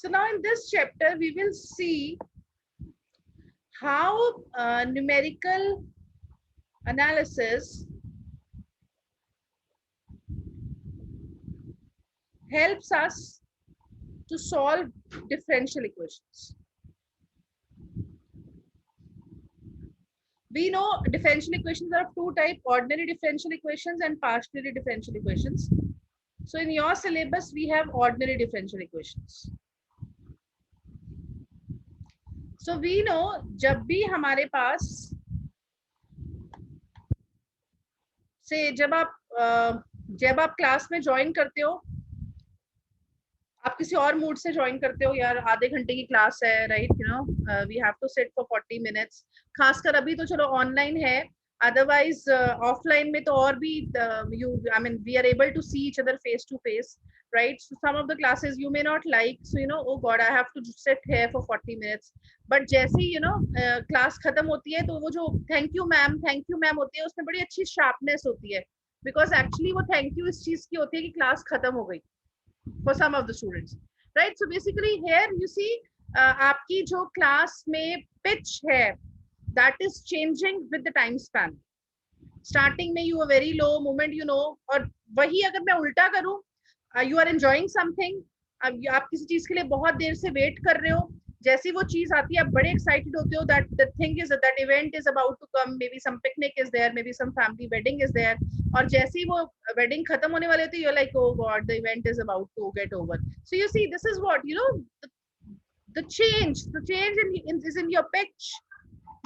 So now in this chapter we will see how numerical analysis helps us to solve differential equations. We know differential equations are of two types, ordinary differential equations and partially differential equations. So in your syllabus we have ordinary differential equations. So we know जब भी हमारे पास से जब आप class में join करते हो, आप किसी और मूड से ज्वाइन करते हो, यार आधे घंटे की क्लास है, right, you know we have to sit for 40 minutes. खासकर अभी तो चलो ऑनलाइन है, अदरवाइज ऑफलाइन में तो और भी you I mean we are able to see each other face to face, right? So some of the classes you may not like, so you know, oh god, I have to sit here for 40 minutes. But जैसे ही class खत्म होती है तो वो जो thank you ma'am होती है, उसमें बड़ी अच्छी शार्पनेस होती है, बिकॉज एक्चुअली वो थैंक यू इस चीज की होती है कि क्लास खत्म हो गई for some of the students, right? So basically here you see आपकी जो क्लास में pitch है that is changing with the time span. Starting में you are very low, moment you know, और वही अगर मैं उल्टा करूं, you are enjoying something, आप किसी चीज के लिए बहुत देर से वेट कर रहे हो, जैसी वो चीज आती है आप बड़े एक्साइटेड होते हो, that the thing is that event is about to come, maybe some picnic is there, maybe some family wedding is there, और जैसे ही वो wedding खत्म होने वाले होती है, you're like, oh god, the event is about to get over. So you see, this is what, you know, the change is in your pitch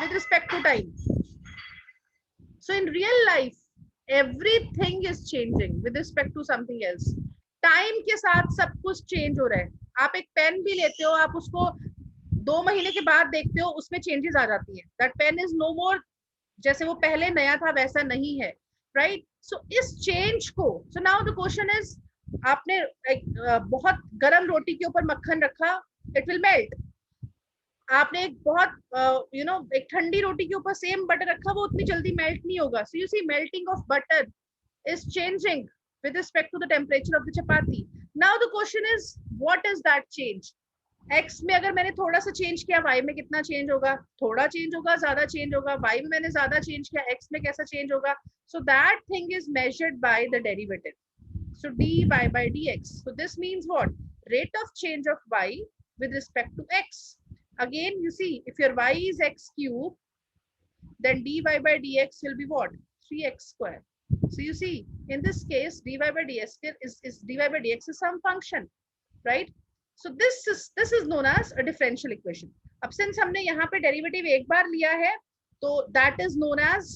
with respect to time. So in real life everything is changing with respect to something else. Time के साथ सब कुछ change हो रहा है. आप एक pen भी लेते हो, आप उसको 2 महीने के बाद देखते हो, उसमें चेंजेस आ जाती है. दैट पेन इज नो मोर, जैसे वो पहले नया था वैसा नहीं है, राइट? सो इस चेंज को, so now the question is, आपने एक बहुत गर्म रोटी के ऊपर मक्खन रखा, इट विल मेल्ट. आपने एक बहुत यू नो एक ठंडी रोटी के ऊपर सेम बटर रखा, वो उतनी जल्दी मेल्ट नहीं होगा. So you see, melting of butter is changing with respect to the temperature of the chapati. Now the question is, what is that change? X में अगर मैंने थोड़ा सा चेंज किया, Y में कितना चेंज होगा? थोड़ा चेंज होगा, ज्यादा चेंज होगा. Y में मैंने ज्यादा चेंज किया, X में कैसा चेंज होगा? So that thing is measured by the derivative. So dy by dx. So this means what? Rate of change of y with respect to x. Again, you see, if your y is x cube, then dy by dx will be what? 3x square. So you see, in this case, dy by dx is dy by dx is some function, right? So this is known as a differential equation. अब since हमने यहाँ पे derivative एक बार लिया है, तो that is known as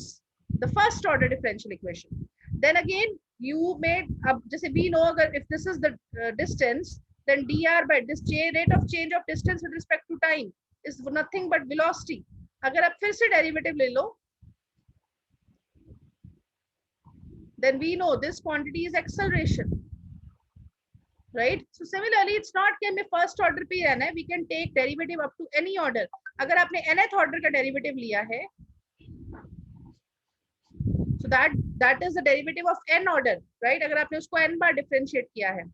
the first order differential equation. Then again, you made, अब जैसे we know, अगर if this is the distance, then dr by this rate of change of distance with respect to time is nothing but velocity. अगर आप फिर से derivative ले लो, then we know this quantity is acceleration, right? So similarly, it's not कि हमें first order पे रहना है, we can take derivative up to any order. अगर आपने nth order का derivative लिया है, so that is the derivative of n order, right? अगर आपने उसको n बार differentiate किया है,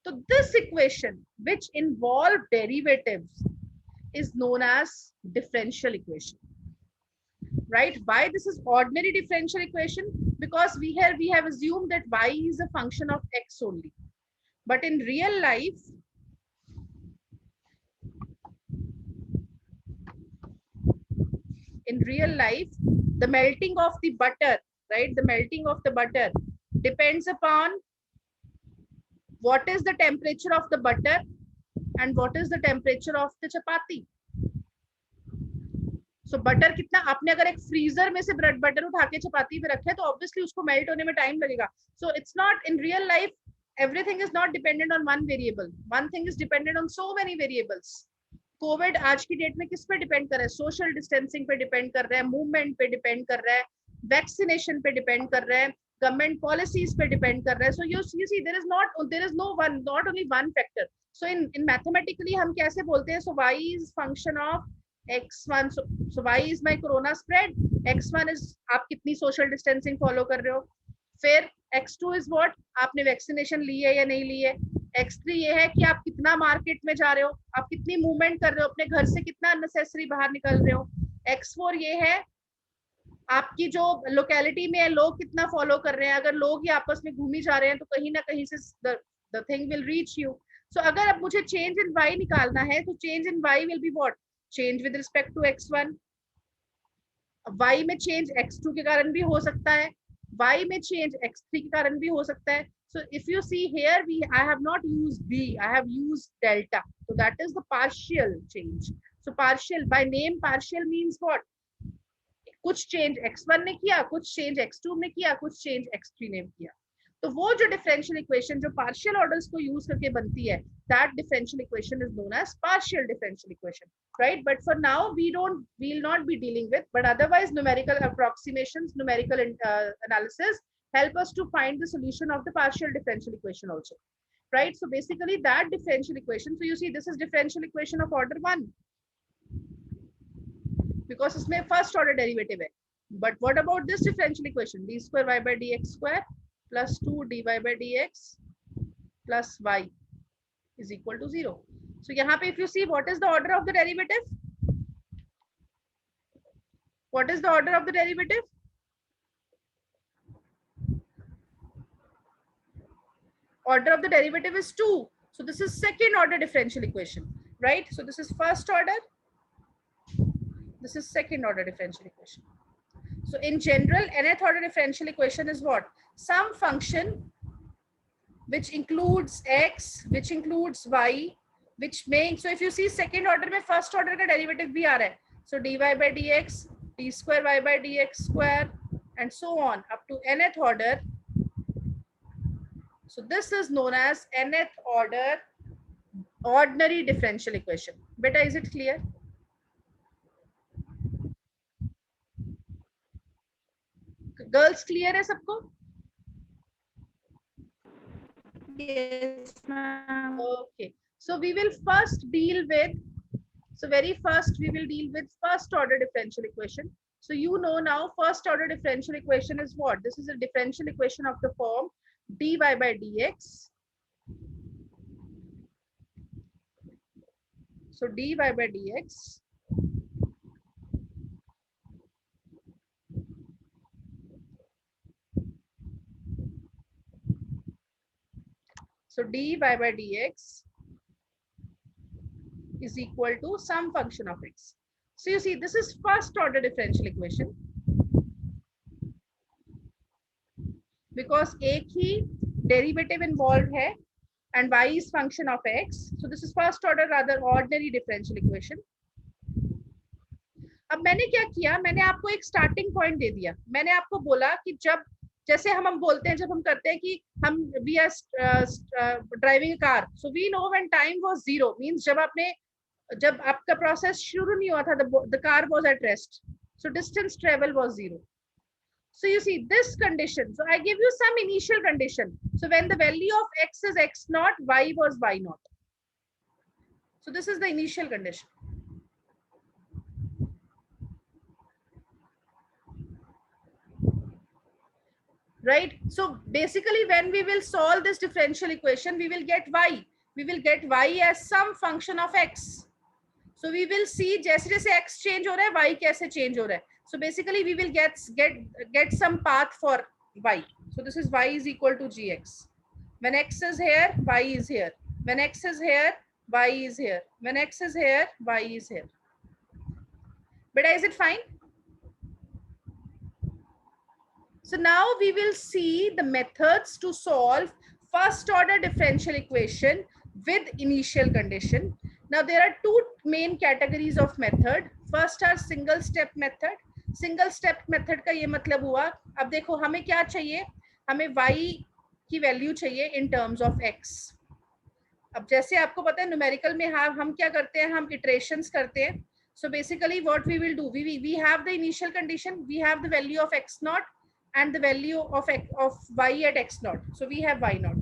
तो this equation which involve derivatives is known as differential equation. Right? Why this is ordinary differential equation? Because we have assumed that y is a function of x only. But in real life, the melting of the butter, right? The melting of the butter depends upon what is the temperature of the butter and what is the temperature of the chapati. So butter कितना, आपने अगर एक freezer में से bread butter उठा के चपाती पे रखे तो ऑब्वियसली उसको मेल्ट होने में टाइम लगेगा. So it's not, in real life everything is not dependent on one variable. One thing is dependent on so many variables. Covid आज की डेट में किस पे डिपेंड कर रहा है? सोशल डिस्टेंसिंग पे डिपेंड कर रहा है, मूवमेंट पे डिपेंड कर रहा है, वैक्सीनेशन पे डिपेंड कर रहा है, गवर्नमेंट पॉलिसीज पे डिपेंड कर रहा है. So you see, there is not only one factor. So in mathematically हम कैसे बोलते हैं? So y is function of x1, so y is my corona spread, x1 is आप कितनी social distancing follow कर रहे हो, फिर x2 is what, आपने vaccination ली है या नहीं ली है, x3 ये है कि आप कितना मार्केट में जा रहे हो, आप कितनी मूवमेंट कर रहे हो, अपने घर से कितना अननेसेसरी बाहर निकल रहे हो। x4 ये है आपकी जो लोकेलिटी में है लोग कितना फॉलो कर रहे हैं, अगर लोग ही आपस में घूमी जा रहे हैं तो कहीं ना कहीं से the thing will reach you. So अगर अब मुझे चेंज इन y निकालना है तो change in y will be what, change with respect to x1। y में चेंज x2 के कारण भी हो सकता है, y में चेंज x3 के कारण भी हो सकता है। So if you see here, I have not used b, I have used delta. So that is the partial change. So partial, by name partial means what? कुछ चेंज x1 ने किया, कुछ चेंज x2 ने किया, कुछ change x3 ने किया। तो वो जो डिफरेंशियल इक्वेशन जो पार्शियल ऑर्डर्स को यूज करके बनती है, that differential equation is known as partial differential equation, right? But for now we'll not be dealing with, but otherwise numerical approximations, numerical analysis help us to find the solution of the partial differential equation also, right? So basically that differential equation, so you see this is differential equation of order 1 because इसमें first order derivative है। But what about this differential equation? d square y by dx square plus 2 dy by dx plus y is equal to 0. So यहाँ पे if you see what is the order of the derivative? What is the order of the derivative? Order of the derivative is 2. So this is second order differential equation, right? So this is first order. This is second order differential equation. So in general, nth order differential equation is what? Some function which includes x, which includes y, which may, so if you see second order में first order का derivative भी आ रहा है. So dy by dx, d square y by dx square, and so on up to nth order. So this is known as nth order ordinary differential equation. Beta, is it clear? Girls, clear है सबको? Yes, ma'am. Okay. So we will first deal with, so very first we will deal with first order differential equation. So you know now first order differential equation is what? This is a differential equation of the form dy by dx. So dy by dx so dy by dx is equal to some function of x. So you see this is first order differential equation because एक ही derivative involved है and y is function of x. So this is first order rather ordinary differential equation. अब मैंने क्या किया, मैंने आपको एक starting point दे दिया। मैंने आपको बोला कि जब जैसे हम बोलते हैं, जब हम करते हैं कि हम we are driving car, so we know when time was zero, means जब आपका प्रोसेस शुरू नहीं हुआ था, the car was at rest, so distance travel was zero. So you see this condition, so I give you some initial condition. So when the value of x is x naught, y was y naught. So this is the initial condition. Right? So basically when we will solve this differential equation, we will get y. We will get y as some function of x. So we will see जैसे जैसे x change हो रहा है, y कैसे change हो रहा है. So basically we will get some path for y. So this is y is equal to gx. When x is here, y is here. When x is here, y is here. When x is here, y is here. But is it fine? So now we will see the methods to solve first order differential equation with initial condition. Now there are two main categories of method. First are single step method. Single step method का ये मतलब हुआ, अब देखो हमें क्या चाहिए, हमें y की वैल्यू चाहिए in terms of x. अब जैसे आपको पता है न्यूमेरिकल में हम क्या करते हैं, हम इटरेशंस करते हैं. So basically what we will do, we have the initial condition, we have the value of x naught and the value of y at x naught. So we have y naught.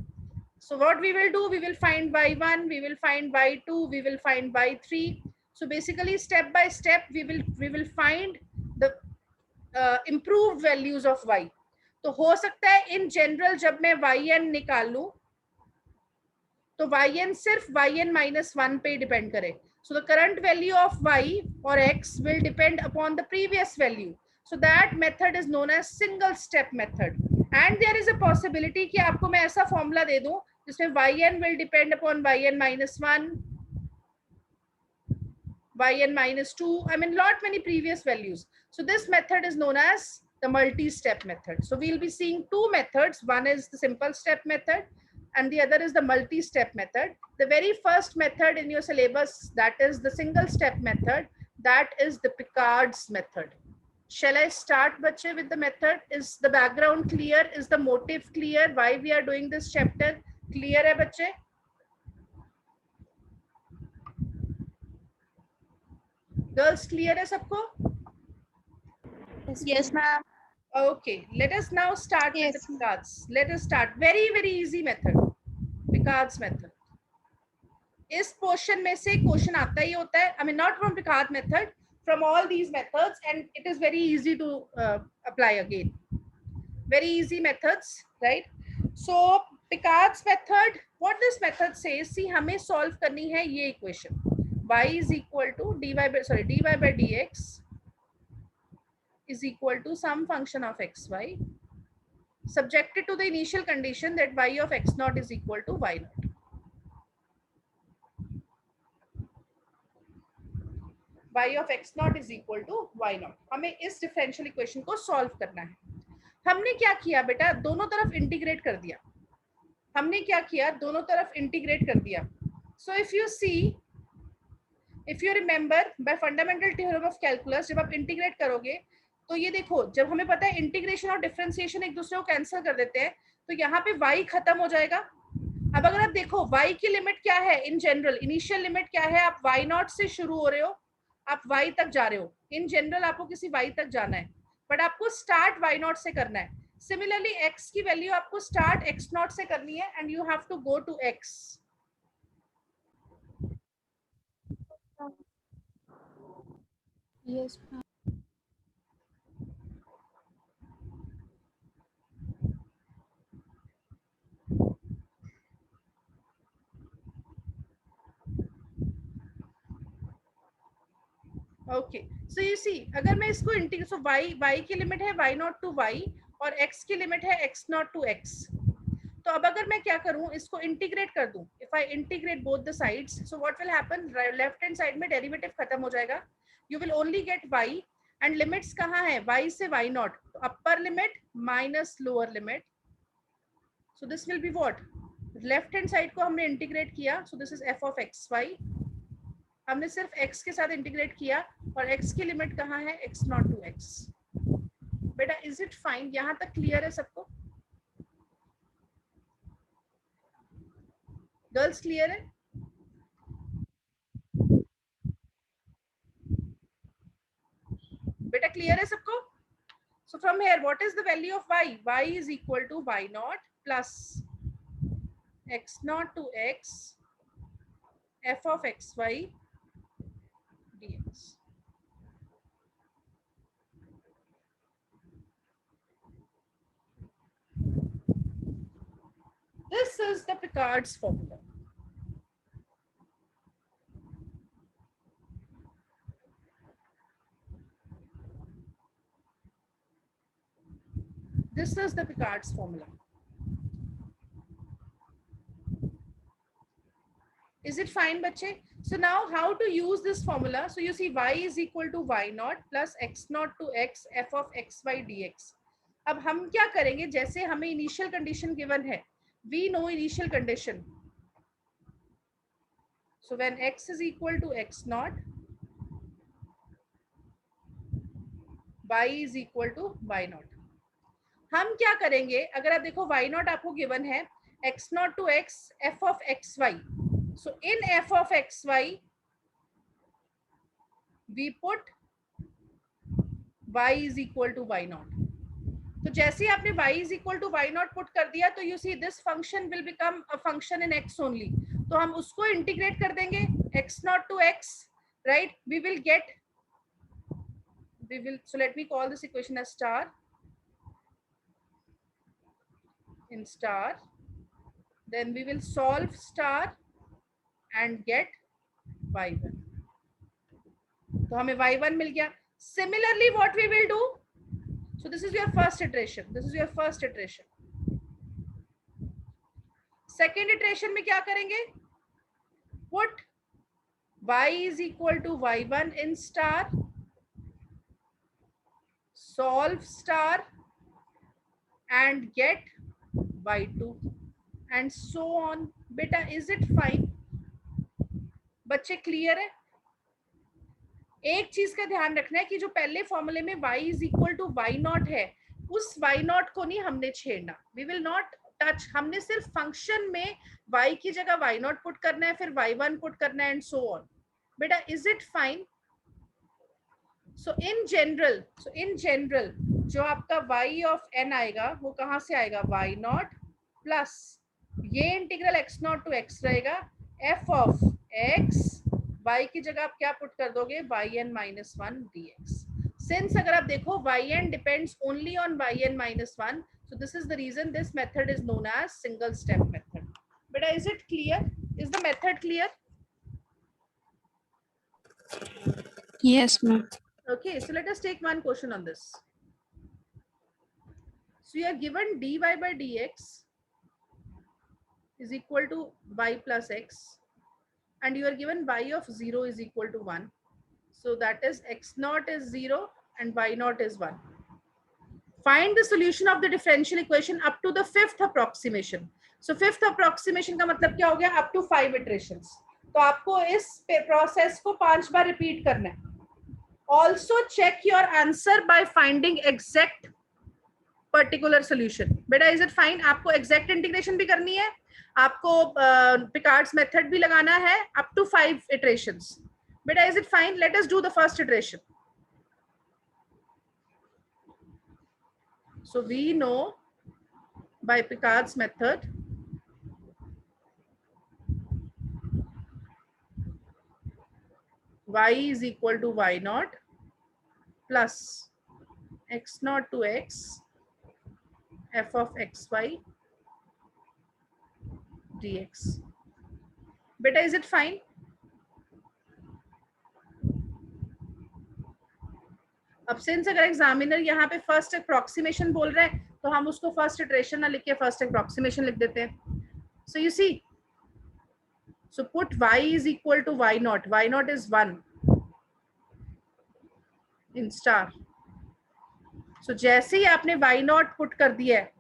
So what we will do, we will find y1, we will find y2, we will find y3. So basically step by step we will find the improved values of y. तो हो सकता है in general जब मैं yn निकाल लूं तो तो yn सिर्फ yn minus 1 पे डिपेंड करे. So the current value of y or x will depend upon the previous value. So that method is known as single step method. And there is a possibility कि आपको मैं ऐसा formula दे दूं जिसमें yn will depend upon yn minus 1, yn minus 2, I mean lot many previous values. So this method is known as the multi-step method. So we'll be seeing two methods. One is the simple step method and the other is the multi-step method. The very first method in your syllabus, that is the single step method, that is the Picard's method. Shall I start, bache, with the method? Is the background clear? Is the motive clear? Why we are doing this chapter? Clear hai, bache? Girls, clear hai sabko? Yes, ma'am. Okay, let us now start Yes. with the Picard's. Let us start. Very, very easy method. Picard's method. इस portion में से question आता ही होता है. I mean, not from Picard method, from all these methods, and it is very easy to apply again. Very easy methods, right? So Picard's method, what this method says, see, हमें solve करनी है ये equation. Y is equal to dy by dx is equal to some function of xy subjected to the initial condition that y of x naught is equal to y naught. Y of x naught is equal to y naught. हमें इस differential equation को solve करना है. हमने क्या किया बेटा, दोनों तरफ इंटीग्रेट कर दिया. हमने क्या किया, दोनों तरफ इंटीग्रेट कर दिया. So if you see, if you remember by fundamental theorem of calculus, जब आप इंटीग्रेट करोगे तो ये देखो, जब हमें पता है इंटीग्रेशन और डिफरेंशिएशन एक दूसरे को कैंसिल कर देते हैं, तो यहाँ पे y खत्म हो जाएगा. अब अगर आप देखो y की लिमिट क्या है, इन जनरल इनिशियल लिमिट क्या है, आप y नॉट से शुरू हो रहे हो, आप y तक जा रहे हो. इन जनरल आपको किसी y तक जाना है, बट आपको स्टार्ट y नॉट से करना है. सिमिलरली x की वैल्यू आपको स्टार्ट x नॉट से करनी है and you have to go to x. Yes, ma'am. Okay, so you see, अगर मैं इसको इंटीग्रेट, सो y की लिमिट है y नॉट टू y और x की लिमिट है x नॉट टू x. तो अब अगर मैं क्या करूं, इसको इंटीग्रेट कर दूं, if I integrate both the sides, so what will happen, left hand side में डेरिवेटिव खत्म हो जाएगा. You will only get y and limits कहाँ है, y से y not, upper limit minus lower limit. So this will be what, left hand side को हमने integrate किया, so this is f of xy. हमने सिर्फ x के साथ इंटीग्रेट किया और x की लिमिट कहाँ है, x नॉट टू x. बेटा इज इट फाइन, यहाँ तक क्लियर है सबको? गर्ल्स क्लियर है? बेटा क्लियर है सबको? So from here, what is the value of y? Y is equal to y naught plus x naught to x f of xy dx. This is the Picard's formula. This is the Picard's formula. Is it fine, bache? So now how to use this formula? So you see y is equal to y naught plus x naught to x f of xy dx. अब हम क्या करेंगे, जैसे हमें initial condition given है, we know initial condition. So when x is equal to x naught, y is equal to y naught. हम क्या करेंगे, अगर आप देखो y naught आपको गिवन है, x naught to x f of xy. So in f of xy, we put y is equal to y naught. तो जैसे ही आपने y is equal to y naught put कर दिया, तो you see this function will become a function in x only. तो हम उसको integrate कर देंगे, x naught to x, right? We will get, so let me call this equation as star. In star, then we will solve star and get y1. तो हमें y1 मिल गया. Similarly what we will do, so this is your first iteration, this is your first iteration. Second iteration में क्या करेंगे? Put y is equal to y1 in star, solve star and get y2 and so on. बेटा is it fine? बच्चे clear है? एक चीज का ध्यान रखना है कि जो पहले फॉर्मूले में y is equal to y nought है, उस y नॉट को नहीं हमने छेड़ना. We will not touch. हमने सिर्फ फंक्शन में y की जगह y नॉट पुट करना है, फिर y1 पुट करना है एंड सो ऑन. बेटा is it fine? So in general जो आपका y ऑफ n आएगा वो कहाँ से आएगा? y नॉट प्लस ये integral x not to x रहेगा, f ऑफ x, y की जगह आप क्या पुट कर दोगे? yn minus 1 dx. Since अगर आप देखो yn depends only on yn minus 1, so this is the reason this method is known as single step method. Beta, is it clear? Is the method clear? Yes, ma'am. Okay, so let us take one question on this. So you are given dy by dx is equal to y plus x, and you are given y of 0 is equal to 1. So that is x naught is 0 and y naught is 1. Find the solution of the differential equation up to the fifth approximation. So fifth approximation का मतलब क्या हो गया? Up to 5 iterations. तो आपको इस process को 5 बार repeat करना है. Also check your answer by finding exact particular solution. बेटा is it fine? आपको exact integration भी करनी है, आपको Picard's method भी लगाना है up to 5 iterations. बेटा is it fine? Let us do the first iteration. So we know by Picard's method y is equal to y naught plus x naught to x f of xy dx. Beta, is it fine? अब since अगर examiner यहाँ पे first approximation बोल रहा है तो हम उसको फर्स्ट इटरेशन ना लिख के फर्स्ट अप्रोक्सीमेशन लिख देते हैं. So you see, so put y is equal to y naught is 1 in star. सो जैसे ही आपने y naught पुट कर दिया है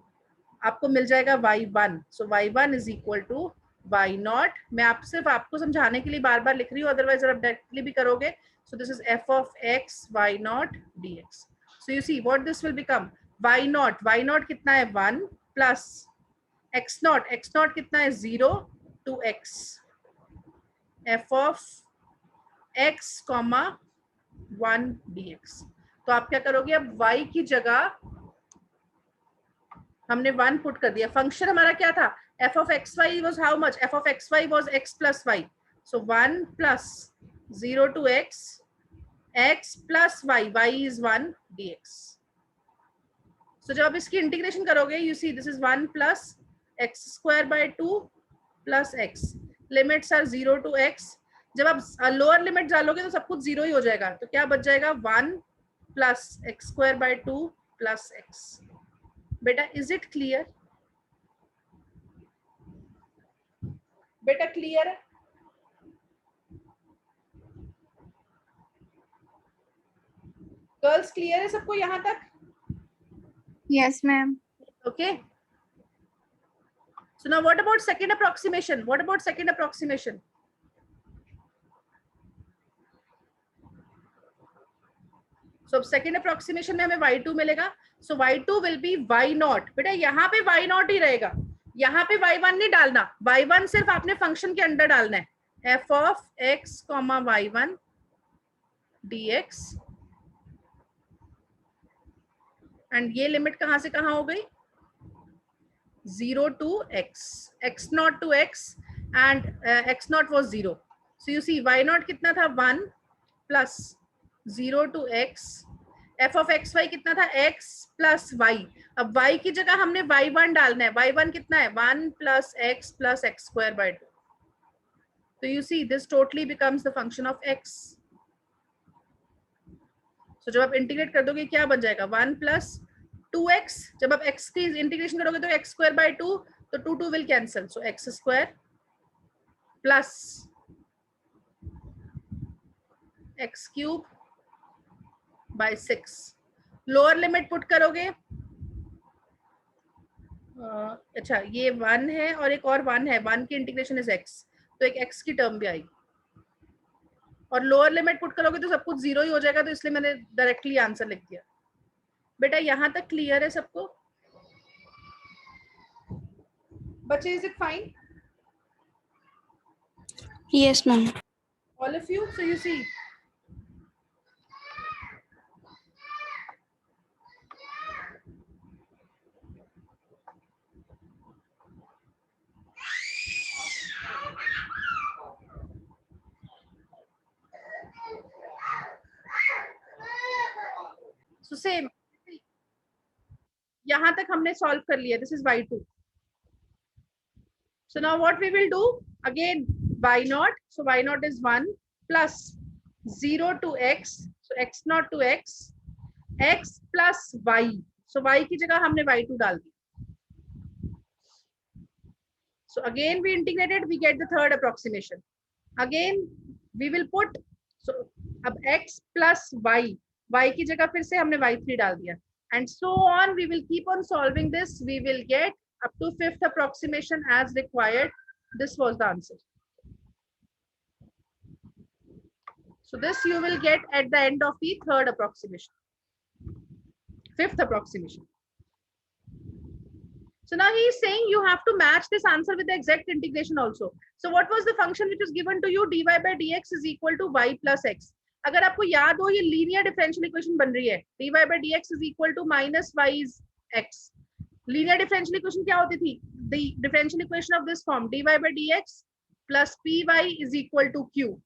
आपको मिल जाएगा y1. So y1 is equal to y naught. मैं आप सिर्फ आपको समझाने के लिए बार बार लिख रही हूँ, अदरवाइज अगर आप डायरेक्टली भी करोगे. So this is f of x y naught dx. So you see what this will become? Y naught कितना है? 1 plus x naught कितना है? 0 to x f of x comma 1 dx. तो आप क्या करोगे? अब y की जगह हमने 1 पुट कर दिया. फंक्शन हमारा क्या था? f of xy was how much? f of xy was x plus y. So 1 plus 0 to x plus y is 1 dx. So जब आप इसकी इंटीग्रेशन करोगे, you see this is 1 plus x square by 2 plus x. Limits are 0 to x. जब आप lower limit डालोगे तो सब कुछ 0 ही हो जाएगा. तो क्या बच जाएगा? 1 plus x square by 2 plus x. बेटा is it clear? बेटा क्लियर है? गर्ल्स क्लियर है सबको यहाँ तक? Yes, ma'am. Okay. So now what about second approximation? What about second approximation? So second approximation में हमें y2 मिलेगा. So y2 will be y naught. बेटा यहाँ पे y naught ही रहेगा, यहाँ पे y1 नहीं डालना. y1 सिर्फ आपने फंक्शन के अंदर डालना है. f of x comma y1 dx. And ये लिमिट कहां से कहां हो गई? 0 to x, x naught to x, and x naught was 0. So you see y naught कितना था? 1 plus 0 to x f of x y कितना था, x प्लस वाई. अब y की जगह हमने y1 डालना है. y1 कितना है, 1 plus x plus x square by 2. तो you see this totally becomes the function of x. तो जब आप इंटीग्रेट कर दोगे क्या बन जाएगा, 1 प्लस 2x. जब आप x की इंटीग्रेशन करोगे तो x स्क्वायर बाय 2, तो 2 2 will cancel. So x square plus x cube by 6. Lower limit put करोगे, अच्छा ये 1 है और एक और 1 है, 1 की इंटीग्रेशन इज x, तो एक x की टर्म भी आएगी. और लोअर लिमिट पुट करोगे तो सब कुछ 0 ही हो जाएगा, तो इसलिए मैंने डायरेक्टली आंसर लिख दिया. बेटा यहाँ तक क्लियर है सबको बच्चे? Is it fine? Yes, ma'am. All of you? So you see, so same. यहाँ तक हमने सॉल्व कर लिया. This is y2. So now what we will do again, y naught. So y naught is 1 plus 0 to x. So x naught to x, x plus y. So y की जगह हमने y2 डाल दी. So again we integrated, we get the third approximation. Again we will put, so अब x plus y, y की जगह फिर से हमने y3 डाल दिया. And so on, we will keep on solving this. We will get up to 5th approximation as required. This was the answer. So this you will get at the end of the third approximation, 5th approximation. So now he is saying you have to match this answer with the exact integration also. So what was the function which was given to you? dy by dx is equal to y plus x. अगर आपको याद हो, ये linear differential equation बन रही है. dy by dx is equal to minus y is x. Linear differential equation क्या होती थी? The differential equation of this form, dy by dx plus py is equal to q.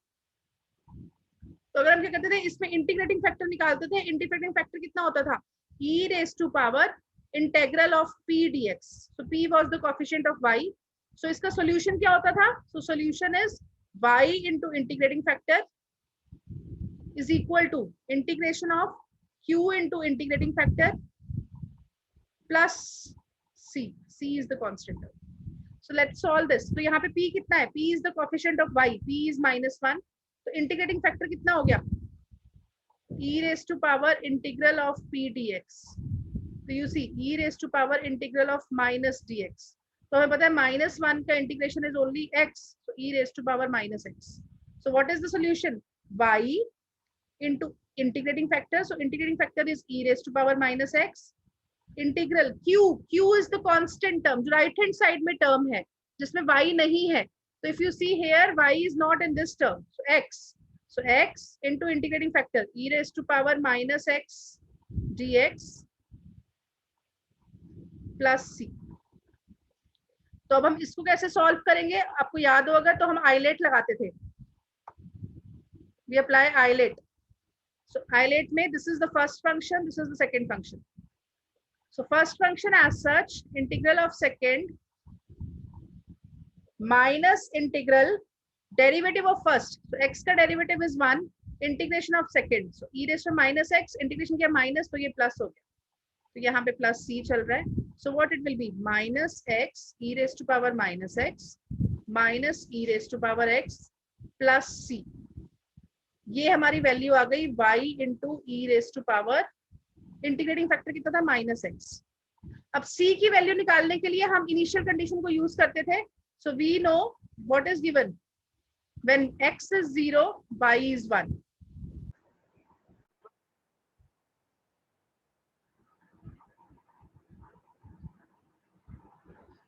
तो अगर हम क्या करते थे, इसमें इंटीग्रेटिंग फैक्टर निकालते थे. इंटीग्रेटिंग फैक्टर कितना होता था? e raised to power integral of p dx. So p was the coefficient of y. So इसका solution क्या होता था? So solution is y into integrating factor is equal to integration of q into integrating factor plus c. C is the constant term. So let's solve this. तो यहाँ पे p कितना है? p is the coefficient of y. p is -1. तो integrating factor कितना हो गया? e raised to power integral of p dx. तो you see e raised to power integral of minus dx. तो हमें पता है -1 का integration is only x. So e raised to power minus x. So what is the solution? y into integrating factor. So integrating factor is e raised to power minus x. Integral q. q is the constant term, जो right hand side में term है, जिसमें y नहीं है. So if you see here, y is not in this term. So x. So x into integrating factor e raised to power minus x dx plus c. तो अब हम इसको कैसे सॉल्व करेंगे? आपको याद होगा तो हम आइलेट लगाते थे. We apply ILATE. So ILATE में this is the first function, this is the second function. So first function as such, integral of second minus integral derivative of first. So x का derivative is 1, integration of second. So e raised to minus x, integration किया minus, तो ये plus हो गया. तो यहाँ पे plus c चल रहा है. So what it will be? Minus x e raised to power minus x minus e raised to power x plus c. ये हमारी वैल्यू आ गई y into e raised to power, integrating factor कितना था? Minus x. अब c की value निकालने के लिए हम इनिशियल कंडीशन को यूज करते थे. So we know what is given when x is 0, y is 1.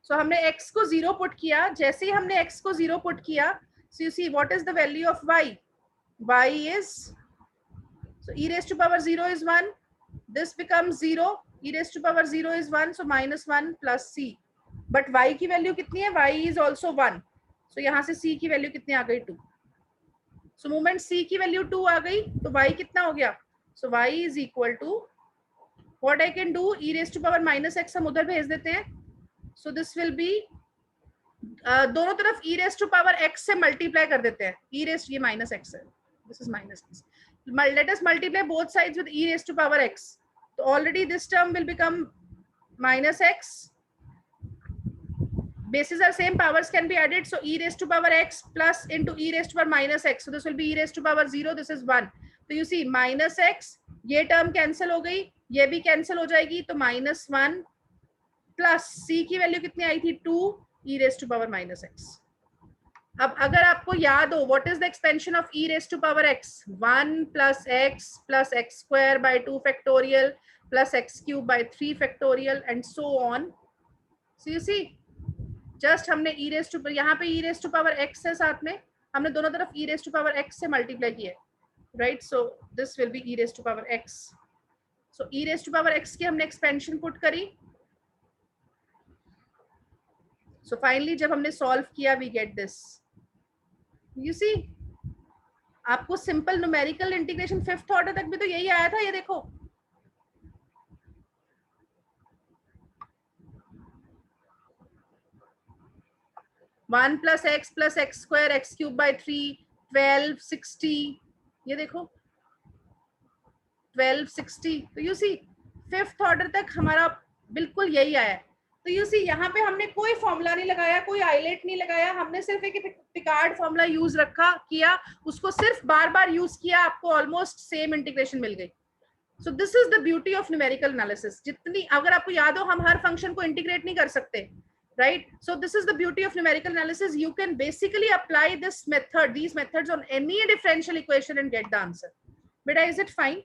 सो हमने x को 0 पुट किया. जैसे ही हमने x को 0 पुट किया, सो you see what is the value of y. y is, so e raised to power 0 is 1. This becomes 0. E raised to power 0 is 1. So -1 plus c. But y की value कितनी है? y is also 1. So यहाँ से c की value कितनी आ गई? 2. So moment c की value 2 आ गई, तो y कितना हो गया? So y is equal to what I can do, e raised to power minus x हम उधर भेज देते हैं. So this will be दोनों तरफ e raised to power x से multiply कर देते हैं. e raised, ये minus x है, this is minus x. Let us multiply both sides with e raised to power x. So already this term will become minus x. Bases are same, powers can be added. So e raised to power x plus into e raised to power minus x. So this will be e raised to power 0. This is 1. So you see minus x, ये term cancel हो गई, ये भी cancel हो जाएगी, तो minus 1 plus c की value कितनी आई थी 2 e raised to power minus x. अब अगर आपको याद हो, what is the expansion of e raised to power x? 1 plus x square by 2 factorial plus x cube by 3 factorial and so on. So you see, just हमने e raised to, यहाँ पे e raised to power x है, साथ में हमने दोनों तरफ e raised to power x से multiply किया, right? So this will be e raised to power x. So e raised to power x की हमने expansion put करी. So finally जब हमने solve किया, we get this. You see, आपको simple numerical integration fifth order तक भी तो यही आया था, ये देखो. One plus x square x cube by 3, 12, 60, ये देखो 12, 60. तो यू सी फिफ्थ ऑर्डर तक हमारा बिल्कुल यही आया है. तो यू सी यहाँ पे हमने कोई फॉर्मूला नहीं लगाया, कोई आइलेट नहीं लगाया, हमने सिर्फ एक पिकार्ड फॉर्मूला यूज रखा किया, उसको सिर्फ बार बार यूज किया, आपको ऑलमोस्ट सेम इंटीग्रेशन मिल गई. So this is the beauty of numerical analysis. जितनी, अगर आपको याद हो, हम हर फंक्शन को इंटीग्रेट नहीं कर सकते, right? So this is the beauty of numerical analysis. You can basically apply this method, these methods on any differential equation and get the answer. Beta, is it fine?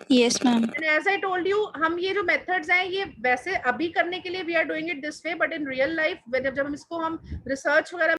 Yes ma'am. And as I told you, हम ये जो methods हैं, ये वैसे अभी करने के लिए we are doing it this way, but in real life जब हम इसको हम research वगैरह